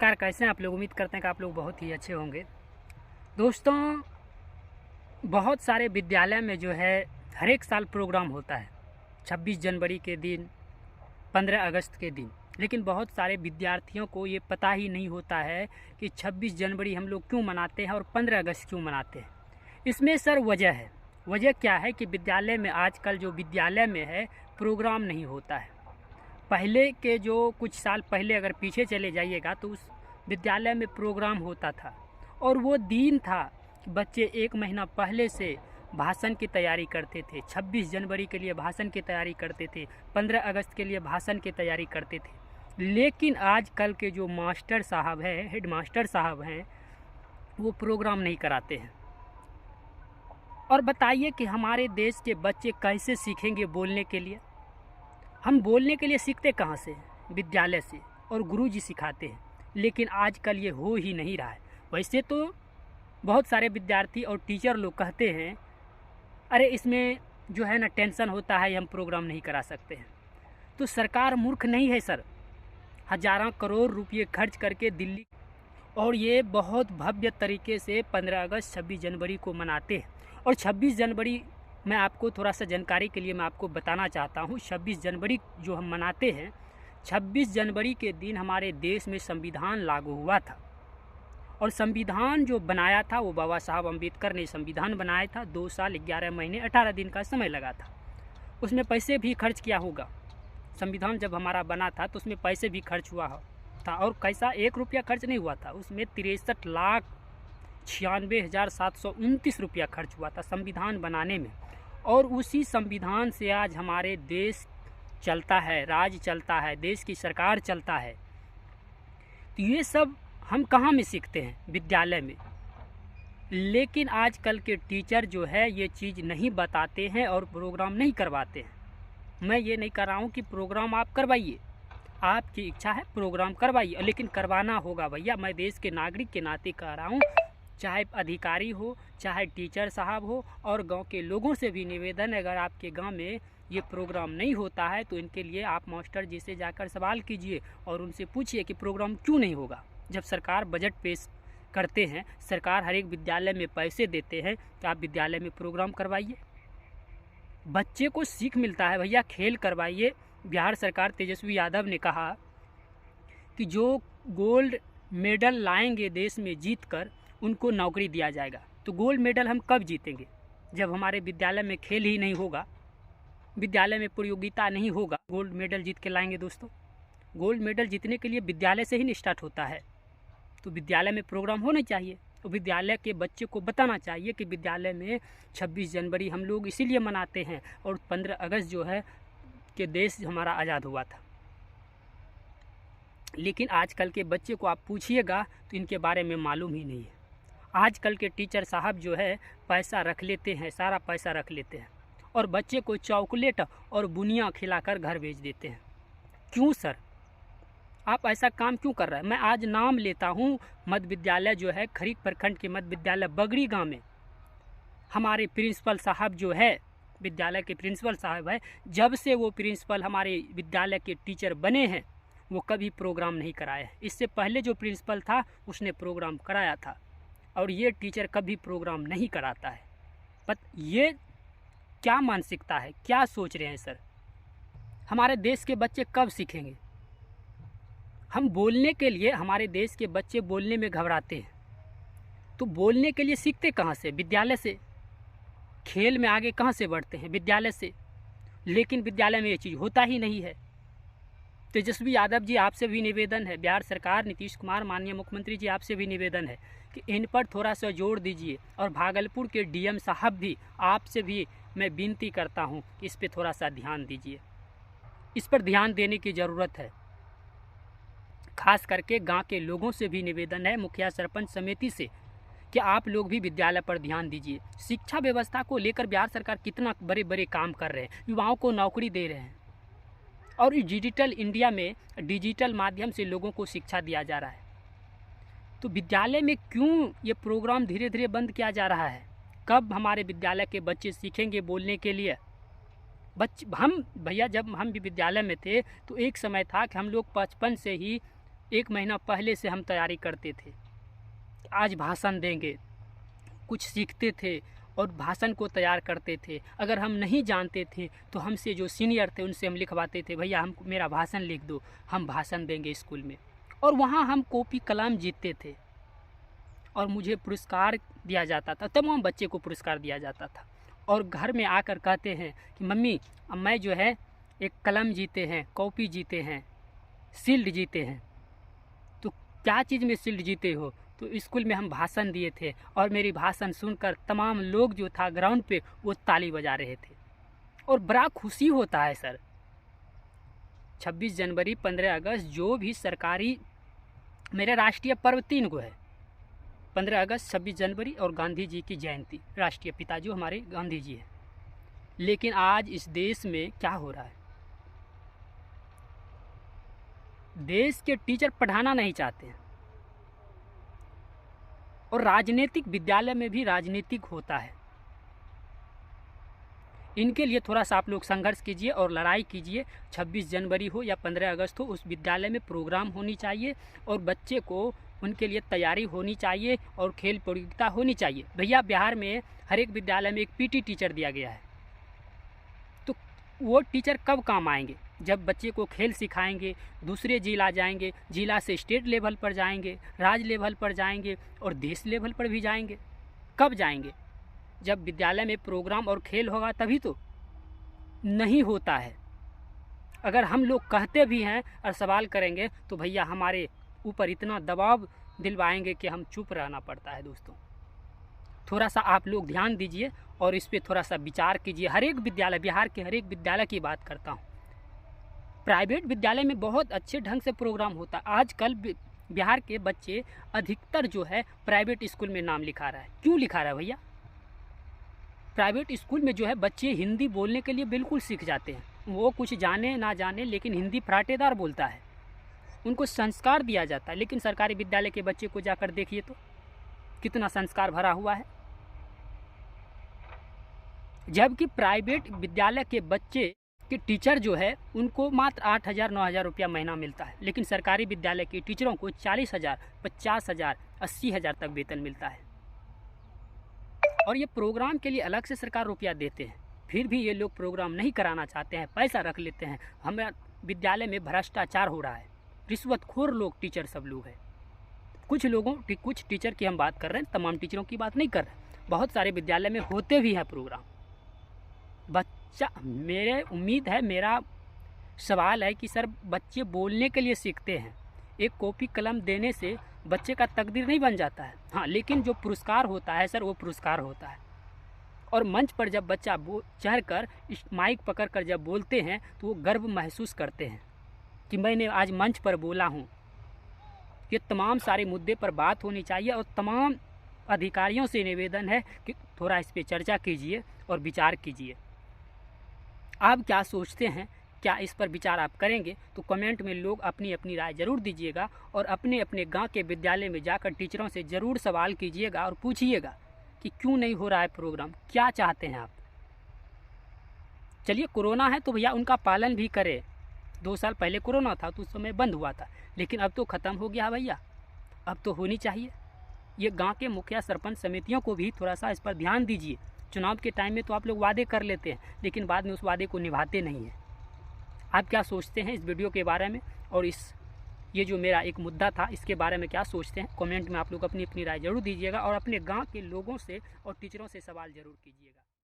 नमस्कार, कैसे हैं आप लोग। उम्मीद करते हैं कि आप लोग बहुत ही अच्छे होंगे। दोस्तों, बहुत सारे विद्यालय में जो है हर एक साल प्रोग्राम होता है 26 जनवरी के दिन, 15 अगस्त के दिन, लेकिन बहुत सारे विद्यार्थियों को ये पता ही नहीं होता है कि 26 जनवरी हम लोग क्यों मनाते हैं और 15 अगस्त क्यों मनाते हैं। इसमें सर वजह क्या है कि विद्यालय में आजकल जो विद्यालय में है प्रोग्राम नहीं होता है। पहले के जो कुछ साल पहले अगर पीछे चले जाइएगा तो उस विद्यालय में प्रोग्राम होता था और वो दिन था कि बच्चे एक महीना पहले से भाषण की तैयारी करते थे। 26 जनवरी के लिए भाषण की तैयारी करते थे, 15 अगस्त के लिए भाषण की तैयारी करते थे। लेकिन आजकल के जो मास्टर साहब हैं, हेड मास्टर साहब हैं, वो प्रोग्राम नहीं कराते हैं। और बताइए कि हमारे देश के बच्चे कैसे सीखेंगे बोलने के लिए। हम बोलने के लिए सीखते कहाँ से? विद्यालय से, और गुरुजी सिखाते हैं। लेकिन आजकल ये हो ही नहीं रहा है। वैसे तो बहुत सारे विद्यार्थी और टीचर लोग कहते हैं अरे इसमें जो है ना टेंशन होता है, हम प्रोग्राम नहीं करा सकते हैं। तो सरकार मूर्ख नहीं है सर। हज़ारों करोड़ रुपये खर्च करके दिल्ली और ये बहुत भव्य तरीके से 15 अगस्त 26 जनवरी को मनाते हैं। और 26 जनवरी मैं आपको थोड़ा सा जानकारी के लिए मैं आपको बताना चाहता हूँ। 26 जनवरी जो हम मनाते हैं, 26 जनवरी के दिन हमारे देश में संविधान लागू हुआ था। और संविधान जो बनाया था वो बाबा साहब अम्बेडकर ने संविधान बनाया था। 2 साल 11 महीने 18 दिन का समय लगा था। उसमें पैसे भी खर्च किया होगा। संविधान जब हमारा बना था तो उसमें पैसे भी खर्च हुआ था। और कैसा, 1 रुपया खर्च नहीं हुआ था, उसमें 63,96,729 रुपया खर्च हुआ था संविधान बनाने में। और उसी संविधान से आज हमारे देश चलता है, राज्य चलता है, देश की सरकार चलता है। तो ये सब हम कहाँ में सीखते हैं? विद्यालय में। लेकिन आजकल के टीचर जो है ये चीज़ नहीं बताते हैं और प्रोग्राम नहीं करवाते हैं। मैं ये नहीं कर रहा हूँ कि प्रोग्राम आप करवाइए, आपकी इच्छा है प्रोग्राम करवाइए, लेकिन करवाना होगा भैया। मैं देश के नागरिक के नाते कह रहा हूँ, चाहे अधिकारी हो, चाहे टीचर साहब हो, और गांव के लोगों से भी निवेदन है, अगर आपके गांव में ये प्रोग्राम नहीं होता है तो इनके लिए आप मास्टर जी से जाकर सवाल कीजिए और उनसे पूछिए कि प्रोग्राम क्यों नहीं होगा। जब सरकार बजट पेश करते हैं, सरकार हर एक विद्यालय में पैसे देते हैं, तो आप विद्यालय में प्रोग्राम करवाइए। बच्चे को सीख मिलता है भैया, खेल करवाइए। बिहार सरकार तेजस्वी यादव ने कहा कि जो गोल्ड मेडल लाएंगे देश में जीत कर, उनको नौकरी दिया जाएगा। तो गोल्ड मेडल हम कब जीतेंगे? जब हमारे विद्यालय में खेल ही नहीं होगा, विद्यालय में प्रतियोगिता नहीं होगा, गोल्ड मेडल जीत के लाएंगे। दोस्तों, गोल्ड मेडल जीतने के लिए विद्यालय से ही स्टार्ट होता है। तो विद्यालय में प्रोग्राम होना चाहिए। तो विद्यालय के बच्चे को बताना चाहिए कि विद्यालय में 26 जनवरी हम लोग इसीलिए मनाते हैं और 15 अगस्त जो है कि देश हमारा आज़ाद हुआ था। लेकिन आजकल के बच्चे को आप पूछिएगा तो इनके बारे में मालूम ही नहीं है। आजकल के टीचर साहब जो है पैसा रख लेते हैं, सारा पैसा रख लेते हैं और बच्चे को चॉकलेट और बुनिया खिलाकर घर भेज देते हैं। क्यों सर, आप ऐसा काम क्यों कर रहे हैं? मैं आज नाम लेता हूँ, मध्य विद्यालय जो है खरीक प्रखंड के मध्य विद्यालय बगड़ी गांव में हमारे प्रिंसिपल साहब जो है, विद्यालय के प्रिंसिपल साहब है, जब से वो प्रिंसिपल हमारे विद्यालय के टीचर बने हैं वो कभी प्रोग्राम नहीं कराए। इससे पहले जो प्रिंसिपल था उसने प्रोग्राम कराया था और ये टीचर कभी प्रोग्राम नहीं कराता है। ये क्या मानसिकता है, क्या सोच रहे हैं सर? हमारे देश के बच्चे कब सीखेंगे? हम बोलने के लिए, हमारे देश के बच्चे बोलने में घबराते हैं, तो बोलने के लिए सीखते कहाँ से? विद्यालय से। खेल में आगे कहाँ से बढ़ते हैं? विद्यालय से। लेकिन विद्यालय में ये चीज़ होता ही नहीं है। तेजस्वी यादव जी, आपसे भी निवेदन है, बिहार सरकार, नीतीश कुमार माननीय मुख्यमंत्री जी, आपसे भी निवेदन है कि इन पर थोड़ा सा जोर दीजिए। और भागलपुर के डीएम साहब भी, आपसे भी मैं विनती करता हूँ कि इस पर थोड़ा सा ध्यान दीजिए। इस पर ध्यान देने की ज़रूरत है। खास करके गांव के लोगों से भी निवेदन है, मुखिया सरपंच समिति से, कि आप लोग भी विद्यालय पर ध्यान दीजिए। शिक्षा व्यवस्था को लेकर बिहार सरकार कितना बड़े बड़े काम कर रहे हैं, युवाओं को नौकरी दे रहे हैं और इस डिजिटल इंडिया में डिजिटल माध्यम से लोगों को शिक्षा दिया जा रहा है। तो विद्यालय में क्यों ये प्रोग्राम धीरे धीरे बंद किया जा रहा है? कब हमारे विद्यालय के बच्चे सीखेंगे बोलने के लिए? हम भैया, जब हम भी विद्यालय में थे तो एक समय था कि हम लोग बचपन से ही 1 महीना पहले से हम तैयारी करते थे, आज भाषण देंगे, कुछ सीखते थे और भाषण को तैयार करते थे। अगर हम नहीं जानते थे तो हमसे जो सीनियर थे उनसे हम लिखवाते थे, भैया हम मेरा भाषण लिख दो, हम भाषण देंगे स्कूल में। और वहाँ हम कॉपी कलम जीतते थे और मुझे पुरस्कार दिया जाता था, तमाम बच्चे को पुरस्कार दिया जाता था। और घर में आकर कहते हैं कि मम्मी अब मैं जो है एक कलम जीते हैं, कॉपी जीते हैं, शील्ड जीते हैं। तो क्या चीज़ में शील्ड जीते हो? तो स्कूल में हम भाषण दिए थे और मेरी भाषण सुनकर तमाम लोग जो था ग्राउंड पे वो ताली बजा रहे थे और बड़ा खुशी होता है सर। 26 जनवरी, 15 अगस्त जो भी सरकारी, मेरे राष्ट्रीय पर्व 3 को है, 15 अगस्त, 26 जनवरी और गांधी जी की जयंती, राष्ट्रीय पिता जो हमारे गांधी जी हैं। लेकिन आज इस देश में क्या हो रहा है? देश के टीचर पढ़ाना नहीं चाहते हैं और राजनीतिक विद्यालय में भी राजनीतिक होता है। इनके लिए थोड़ा सा आप लोग संघर्ष कीजिए और लड़ाई कीजिए। 26 जनवरी हो या 15 अगस्त हो, उस विद्यालय में प्रोग्राम होनी चाहिए और बच्चे को उनके लिए तैयारी होनी चाहिए और खेल प्रतियोगिता होनी चाहिए। भैया बिहार में हर एक विद्यालय में एक पीटी टीचर दिया गया है, तो वो टीचर कब काम आएंगे? जब बच्चे को खेल सिखाएंगे, दूसरे जिला जाएंगे, जिला से स्टेट लेवल पर जाएंगे, राज्य लेवल पर जाएंगे और देश लेवल पर भी जाएंगे। कब जाएंगे? जब विद्यालय में प्रोग्राम और खेल होगा तभी तो। नहीं होता है। अगर हम लोग कहते भी हैं और सवाल करेंगे तो भैया हमारे ऊपर इतना दबाव दिलवाएंगे कि हम चुप रहना पड़ता है। दोस्तों थोड़ा सा आप लोग ध्यान दीजिए और इस पर थोड़ा सा विचार कीजिए। हर एक विद्यालय, बिहार के हर एक विद्यालय की बात करता हूँ, प्राइवेट विद्यालय में बहुत अच्छे ढंग से प्रोग्राम होता है। आजकल बिहार के बच्चे अधिकतर जो है प्राइवेट स्कूल में नाम लिखा रहा है। क्यों लिखा रहा है भैया? प्राइवेट स्कूल में जो है बच्चे हिंदी बोलने के लिए बिल्कुल सीख जाते हैं। वो कुछ जाने ना जाने लेकिन हिंदी फराटेदार बोलता है, उनको संस्कार दिया जाता है। लेकिन सरकारी विद्यालय के बच्चे को जाकर देखिए तो कितना संस्कार भरा हुआ है। जबकि प्राइवेट विद्यालय के बच्चे के टीचर जो है उनको मात्र 8,000 9,000 रुपया महीना मिलता है, लेकिन सरकारी विद्यालय के टीचरों को 40,000 50,000 80,000 तक वेतन मिलता है। और ये प्रोग्राम के लिए अलग से सरकार रुपया देते हैं, फिर भी ये लोग प्रोग्राम नहीं कराना चाहते हैं, पैसा रख लेते हैं। हमारे विद्यालय में भ्रष्टाचार हो रहा है, रिश्वतखोर लोग टीचर सब लोग हैं। कुछ टीचर की हम बात कर रहे हैं, तमाम टीचरों की बात नहीं कर रहे। बहुत सारे विद्यालय में होते भी हैं प्रोग्राम। मेरे उम्मीद है, मेरा सवाल है कि सर बच्चे बोलने के लिए सीखते हैं, एक कॉपी कलम देने से बच्चे का तकदीर नहीं बन जाता है। हाँ, लेकिन जो पुरस्कार होता है सर वो पुरस्कार होता है। और मंच पर जब बच्चा चढ़ कर माइक पकड़ कर जब बोलते हैं तो वो गर्व महसूस करते हैं कि मैंने आज मंच पर बोला हूँ। ये तमाम सारे मुद्दे पर बात होनी चाहिए और तमाम अधिकारियों से निवेदन है कि थोड़ा इस पर चर्चा कीजिए और विचार कीजिए। आप क्या सोचते हैं? क्या इस पर विचार आप करेंगे? तो कमेंट में लोग अपनी अपनी राय ज़रूर दीजिएगा और अपने अपने गांव के विद्यालय में जाकर टीचरों से ज़रूर सवाल कीजिएगा और पूछिएगा कि क्यों नहीं हो रहा है प्रोग्राम, क्या चाहते हैं आप। चलिए कोरोना है तो भैया उनका पालन भी करें। 2 साल पहले कोरोना था तो उस समय बंद हुआ था, लेकिन अब तो ख़त्म हो गया भैया, अब तो होनी चाहिए। ये गाँव के मुखिया सरपंच समितियों को भी थोड़ा सा इस पर ध्यान दीजिए। चुनाव के टाइम में तो आप लोग वादे कर लेते हैं लेकिन बाद में उस वादे को निभाते नहीं हैं। आप क्या सोचते हैं इस वीडियो के बारे में और ये जो मेरा एक मुद्दा था इसके बारे में क्या सोचते हैं? कमेंट में आप लोग अपनी अपनी राय जरूर दीजिएगा और अपने गांव के लोगों से और टीचरों से सवाल जरूर कीजिएगा।